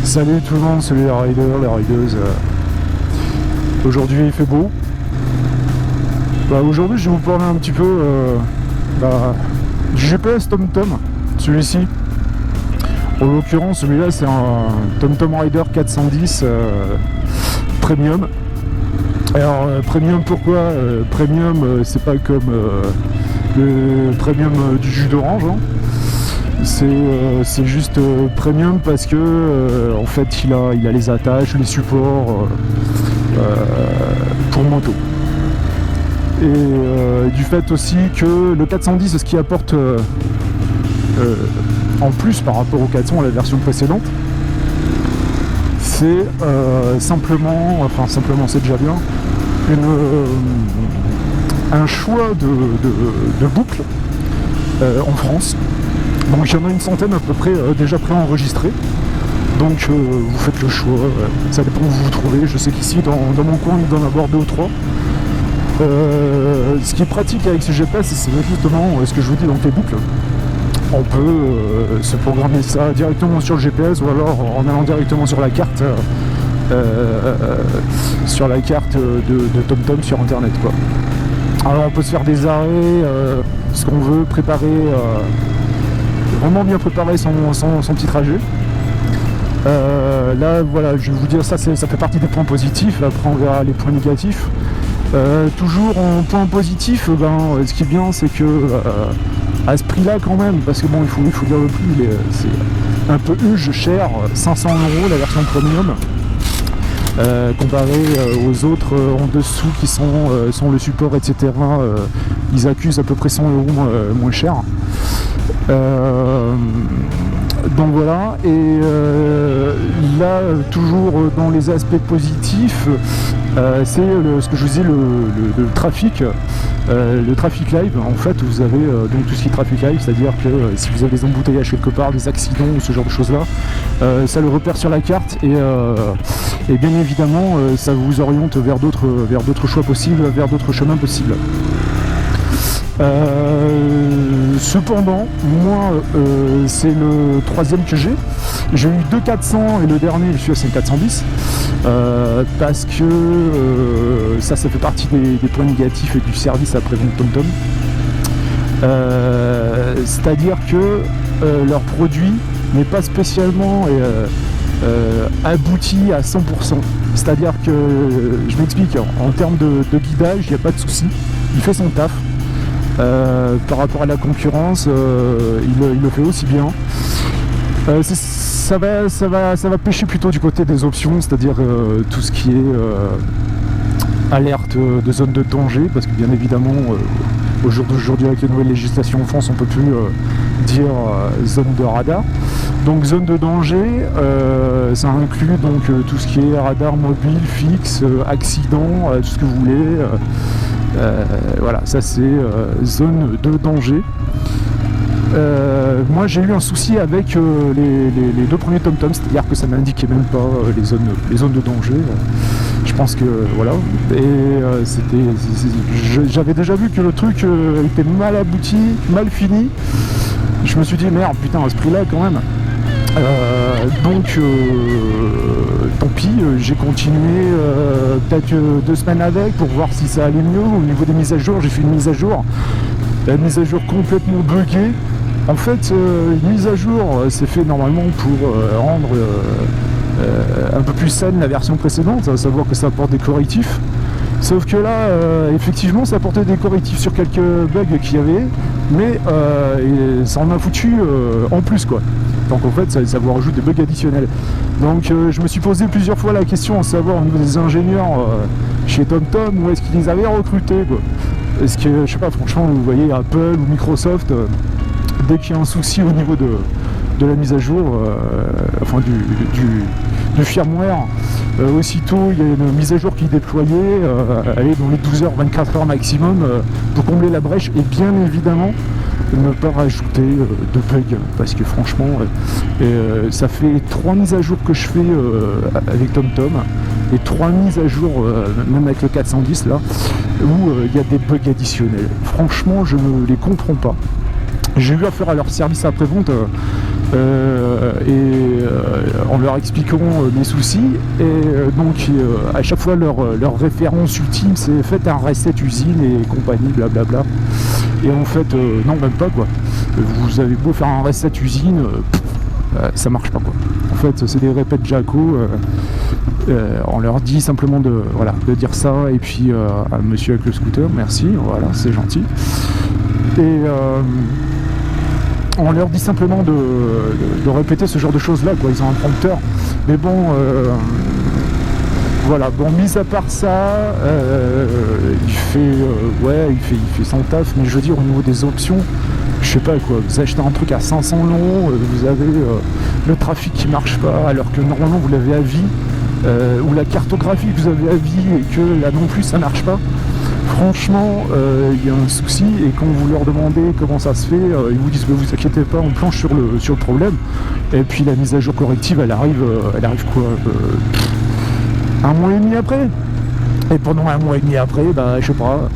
Salut tout le monde, salut les riders, les rideuses. Aujourd'hui il fait beau. Aujourd'hui je vais vous parler un petit peu du GPS TomTom, celui-ci. En l'occurrence celui-là c'est un TomTom Rider 410 Premium. Alors Premium pourquoi Premium c'est pas comme le Premium du jus d'orange, hein. C'est juste premium parce que en fait il a les attaches, les supports pour moto. Et du fait aussi que le 410, ce qui apporte en plus par rapport au 400 à la version précédente, c'est simplement c'est déjà bien, un choix de boucles en France. Donc il y en a une centaine à peu près déjà préenregistrées. Donc vous faites le choix, ça dépend où vous vous trouvez. Je sais qu'ici dans mon coin il doit en avoir 2 ou 3. Ce qui est pratique avec ce GPS, c'est justement ce que je vous dis, donc les boucles. On peut se programmer ça directement sur le GPS ou alors en allant directement sur la carte de TomTom sur internet, quoi. Alors on peut se faire des arrêts, ce qu'on veut, préparer vraiment bien préparer son petit trajet. Là voilà, je vais vous dire ça fait partie des points positifs. Après on verra les points négatifs. Toujours en point positif, ce qui est bien c'est que à ce prix là quand même, parce que bon il faut dire le prix, c'est un peu cher, 500 € la version premium, comparé aux autres en dessous qui sont le support, etc. Ils accusent à peu près 100 € moins cher. Donc voilà, et là toujours dans les aspects positifs, c'est ce que je vous disais, le trafic live. En fait vous avez donc tout ce qui est trafic live, c'est-à-dire que si vous avez des embouteillages quelque part, des accidents ou ce genre de choses là, ça le repère sur la carte et bien évidemment ça vous oriente vers d'autres choix possibles, vers d'autres chemins possibles. Cependant, moi, c'est le 3e que j'ai. J'ai eu 2 400 et le dernier, c'est 410, parce que ça fait partie des points négatifs et du service après-vente TomTom. C'est-à-dire que leur produit n'est pas spécialement abouti à 100%. C'est-à-dire que, je m'explique, en termes de guidage, il n'y a pas de souci, il fait son taf. Par rapport à la concurrence, il le fait aussi bien. Ça va pêcher plutôt du côté des options, c'est-à-dire tout ce qui est alerte de zone de danger, parce que bien évidemment au jour d'aujourd'hui avec les nouvelles législations en France on peut plus dire zone de radar. Donc zone de danger, ça inclut donc tout ce qui est radar mobile, fixe, accident, tout ce que vous voulez. Voilà, ça c'est zone de danger. Moi j'ai eu un souci avec les 2 premiers TomTom, c'est-à-dire que ça n'indiquait même pas les zones de danger. Je pense que voilà, et j'avais déjà vu que le truc était mal abouti, mal fini. Je me suis dit merde, putain, à ce prix là quand même. Donc tant pis, j'ai continué peut-être 2 semaines avec pour voir si ça allait mieux. Au niveau des mises à jour, j'ai fait une mise à jour, la mise à jour complètement buggée. En fait, une mise à jour c'est fait normalement pour rendre un peu plus saine la version précédente, à savoir que ça apporte des correctifs. Sauf que là, effectivement, ça apportait des correctifs sur quelques bugs qu'il y avait, mais ça en a foutu en plus, quoi. Donc en fait, ça vous rajoute des bugs additionnels. Donc je me suis posé plusieurs fois la question à savoir au niveau des ingénieurs chez TomTom, où est-ce qu'ils les avaient recrutés, quoi. Est-ce que, je sais pas, franchement, vous voyez Apple ou Microsoft, dès qu'il y a un souci au niveau de la mise à jour, enfin du firmware, aussitôt il y a une mise à jour qui est déployée, elle est dans les 12 heures, 24 heures maximum, pour combler la brèche et bien évidemment ne pas rajouter de bugs, parce que franchement ça fait 3 mises à jour que je fais avec TomTom et 3 mises à jour même avec le 410 là où il y a des bugs additionnels. Franchement je ne les comprends pas. J'ai eu affaire à leur service après-vente en leur expliquant mes soucis. Donc à chaque fois leur référence ultime c'est faites un reset usine et compagnie, blablabla. Et en fait, non, même pas quoi. Vous avez beau faire un reset usine, ça marche pas quoi. En fait, c'est des répètes Jaco. On leur dit simplement de dire ça, et puis à monsieur avec le scooter, merci, voilà, c'est gentil. Et on leur dit simplement de répéter ce genre de choses là quoi. Ils ont un prompteur, mais bon, voilà, bon, mis à part ça, il fait son taf, mais je veux dire, au niveau des options, je sais pas quoi, vous achetez un truc à 500 €, vous avez le trafic qui marche pas, alors que normalement vous l'avez à vie, ou la cartographie que vous avez à vie, et que là non plus ça marche pas. Franchement, il y a un souci, et quand vous leur demandez comment ça se fait, ils vous disent bah, vous inquiétez pas, on planche sur le problème. Et puis la mise à jour corrective, elle arrive quoi, un mois et demi après. Et pendant un mois et demi après, bah je sais pas.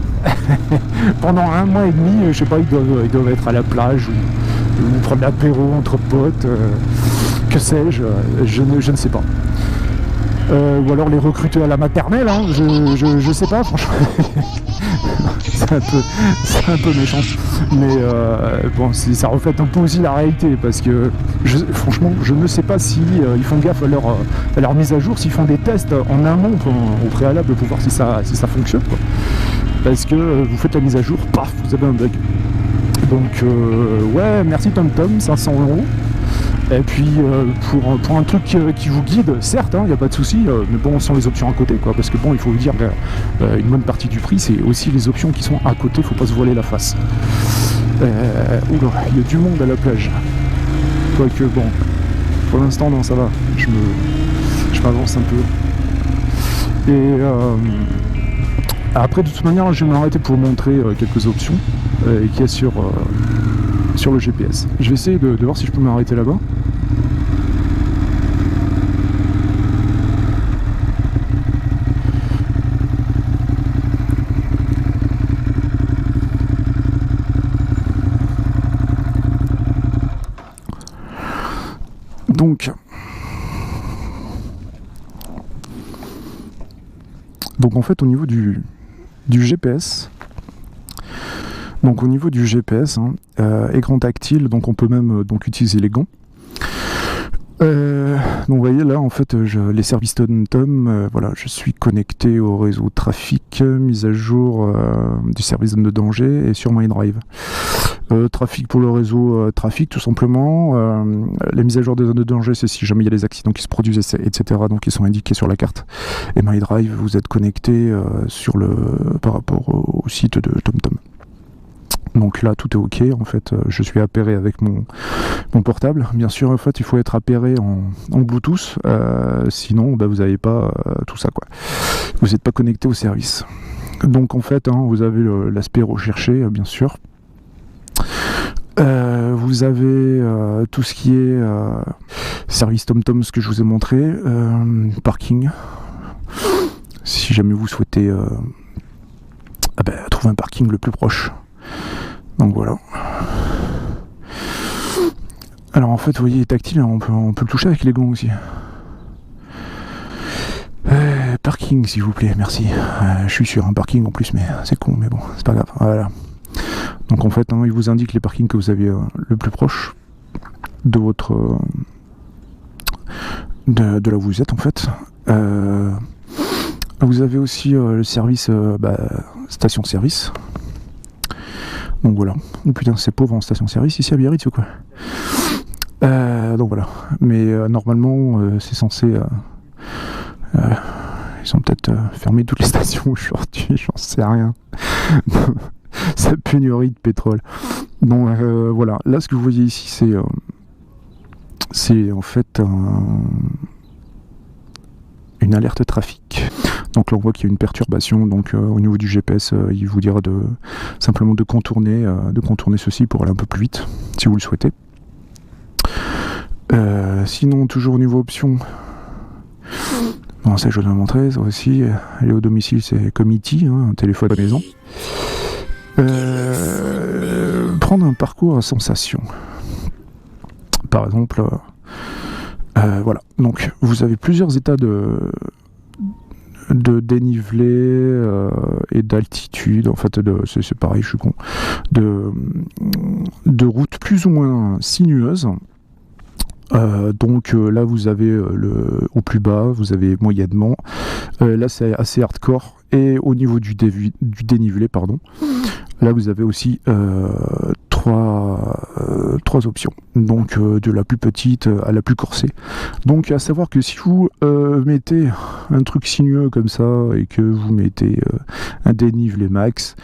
Pendant un mois et demi, je sais pas, ils doivent être à la plage ou prendre l'apéro entre potes, que sais-je, je ne sais pas. Ou alors les recruter à la maternelle, hein, je sais pas, franchement. c'est un peu méchant. Mais bon, ça reflète un peu aussi la réalité, parce que franchement, je ne sais pas si ils font gaffe à leur mise à jour, s'ils font des tests en amont au préalable pour voir si ça fonctionne, quoi. Parce que vous faites la mise à jour, paf, vous avez un bug. Donc ouais, merci TomTom, 500 €. Et puis pour un truc qui vous guide, certes, il n'y a pas de souci, mais bon, sans les options à côté, quoi. Parce que bon, il faut vous dire une bonne partie du prix, c'est aussi les options qui sont à côté, faut pas se voiler la face. Oula, il y a du monde à la plage. Quoique bon, pour l'instant, non, ça va. Je m'avance un peu. Et après, de toute manière, je vais m'arrêter pour vous montrer quelques options qu'il y a sur le GPS. Je vais essayer de voir si je peux m'arrêter là-bas. Donc en fait au niveau du GPS, écran tactile, donc on peut même utiliser les gants. Donc vous voyez là en fait les services TomTom, voilà, je suis connecté au réseau trafic, mise à jour du service zone de danger et sur MyDrive. Trafic pour le réseau trafic tout simplement. Les mises à jour des zones de danger, c'est si jamais il y a des accidents qui se produisent, etc. Donc ils sont indiqués sur la carte. Et MyDrive, vous êtes connecté par rapport au site de TomTom. Donc là tout est ok, en fait je suis appairé avec mon portable. Bien sûr en fait il faut être appairé en Bluetooth, sinon vous n'avez pas tout ça quoi. Vous n'êtes pas connecté au service. Donc en fait vous avez l'aspect recherché bien sûr. Vous avez tout ce qui est service TomTom, ce que je vous ai montré, parking. Si jamais vous souhaitez trouver un parking le plus proche. Donc voilà. Alors en fait, vous voyez, tactile, on peut le toucher avec les gants aussi. Parking, s'il vous plaît, merci. Je suis sur un parking en plus, mais c'est con, mais bon, c'est pas grave. Voilà. Donc en fait, il vous indique les parkings que vous avez le plus proche de votre de là où vous êtes en fait. Vous avez aussi le service station-service. Donc voilà. Oh putain, c'est pauvre en station-service ici à Biarritz ou quoi. Donc voilà. Mais normalement, c'est censé... ils ont peut-être fermé toutes les stations aujourd'hui, j'en sais rien. Sa pénurie de pétrole. Donc voilà. Là, ce que vous voyez ici, c'est en fait une alerte trafic. Donc là on voit qu'il y a une perturbation, donc au niveau du GPS il vous dira simplement de contourner ceci pour aller un peu plus vite si vous le souhaitez. Sinon toujours au niveau options, bon ça je dois montrer, ça aussi, aller au domicile c'est comme E.T., un téléphone à la maison. Prendre un parcours à sensation. par exemple. Voilà, donc vous avez plusieurs états de dénivelé et d'altitude, en fait, c'est pareil, je suis con, de routes plus ou moins sinueuses. Donc là vous avez au plus bas, vous avez moyennement, là c'est assez hardcore, et au niveau du dénivelé, pardon, là vous avez aussi trois options, donc de la plus petite à la plus corsée. Donc à savoir que si vous mettez un truc sinueux comme ça et que vous mettez un dénivelé max,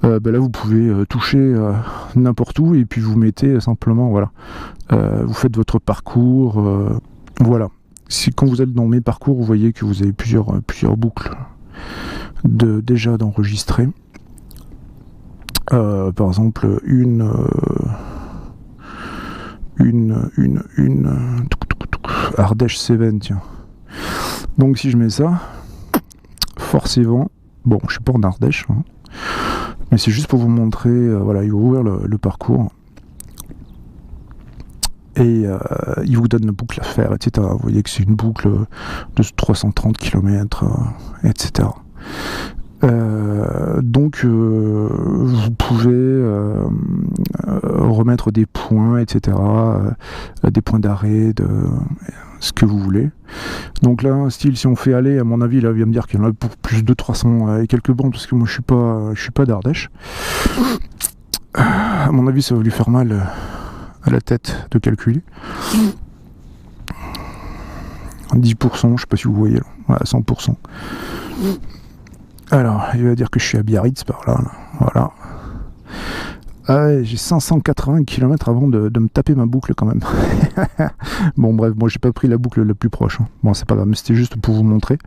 là vous pouvez toucher n'importe où, et puis vous mettez simplement, voilà, vous faites votre parcours, voilà. Quand vous êtes dans mes parcours, vous voyez que vous avez plusieurs boucles déjà d'enregistrer. Par exemple, une Ardèche Cévennes, tiens. Donc si je mets ça, forcément, bon, je suis pas en Ardèche, hein, mais c'est juste pour vous montrer, voilà, il va ouvrir le parcours. Et il vous donne une boucle à faire, etc. Vous voyez que c'est une boucle de 330 km, etc. Donc vous pouvez remettre des points, etc. Des points d'arrêt, de ce que vous voulez. Donc là, style, si on fait aller, à mon avis, là, il vient me dire qu'il y en a pour plus de 300 et quelques bandes, parce que moi, je suis pas d'Ardèche. À mon avis, ça va lui faire mal à la tête de calculer. 10%, je sais pas si vous voyez, là. Voilà, 100%. Alors, il va dire que je suis à Biarritz par là. Voilà. Ah ouais, j'ai 580 km avant de me taper ma boucle quand même. Bon bref, moi j'ai pas pris la boucle la plus proche, hein. Bon c'est pas grave, mais c'était juste pour vous montrer.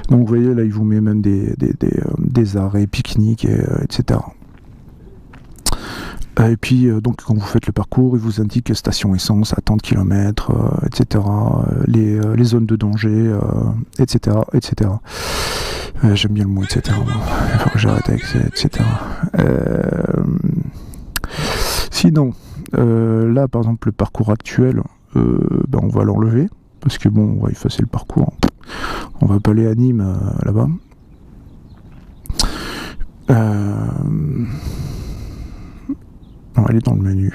Donc vous voyez là, il vous met même des arrêts pique-nique, etc. Et puis donc quand vous faites le parcours, il vous indique station essence à tant de kilomètres, etc. Les zones de danger, etc. etc. J'aime bien le mot etc. Il faut que j'arrête avec etc. Sinon, là par exemple le parcours actuel, on va l'enlever, parce que bon, on va effacer le parcours. On va pas aller à Nîmes là-bas. Non, elle est dans le menu.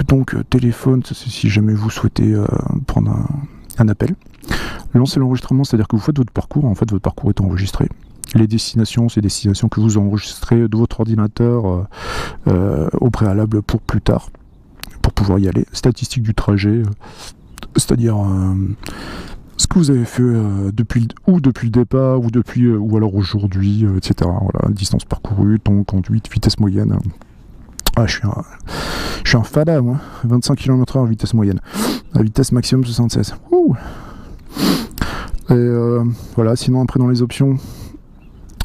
Donc téléphone, ça c'est si jamais vous souhaitez prendre un appel. Lancer l'enregistrement, c'est-à-dire que vous faites votre parcours, en fait votre parcours est enregistré. Les destinations, c'est des destinations que vous enregistrez de votre ordinateur au préalable pour plus tard, pour pouvoir y aller. Statistiques du trajet, c'est-à-dire ce que vous avez fait depuis le départ, ou alors aujourd'hui, etc. Voilà, distance parcourue, temps conduite, vitesse moyenne. Ah, je suis un fada, moi. 25 km/h vitesse moyenne. La vitesse maximum 76. Ouh. Et voilà, sinon après dans les options,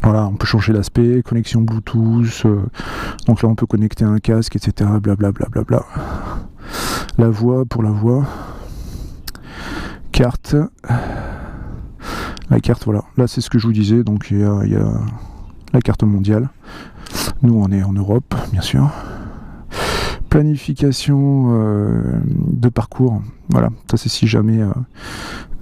voilà, on peut changer l'aspect, connexion Bluetooth, donc là on peut connecter un casque, etc. Blablabla. La voix, pour la voix. Carte. La carte, voilà. Là c'est ce que je vous disais, donc il y a la carte mondiale. Nous on est en Europe, bien sûr. Planification de parcours, voilà, ça c'est si jamais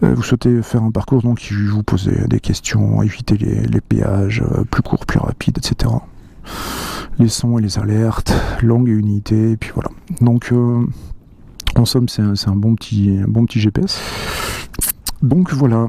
vous souhaitez faire un parcours, donc je vous pose des questions, éviter les péages, plus courts, plus rapides, etc. Les sons et les alertes, langue et unité, et puis voilà. Donc en somme c'est un bon petit GPS. Donc voilà.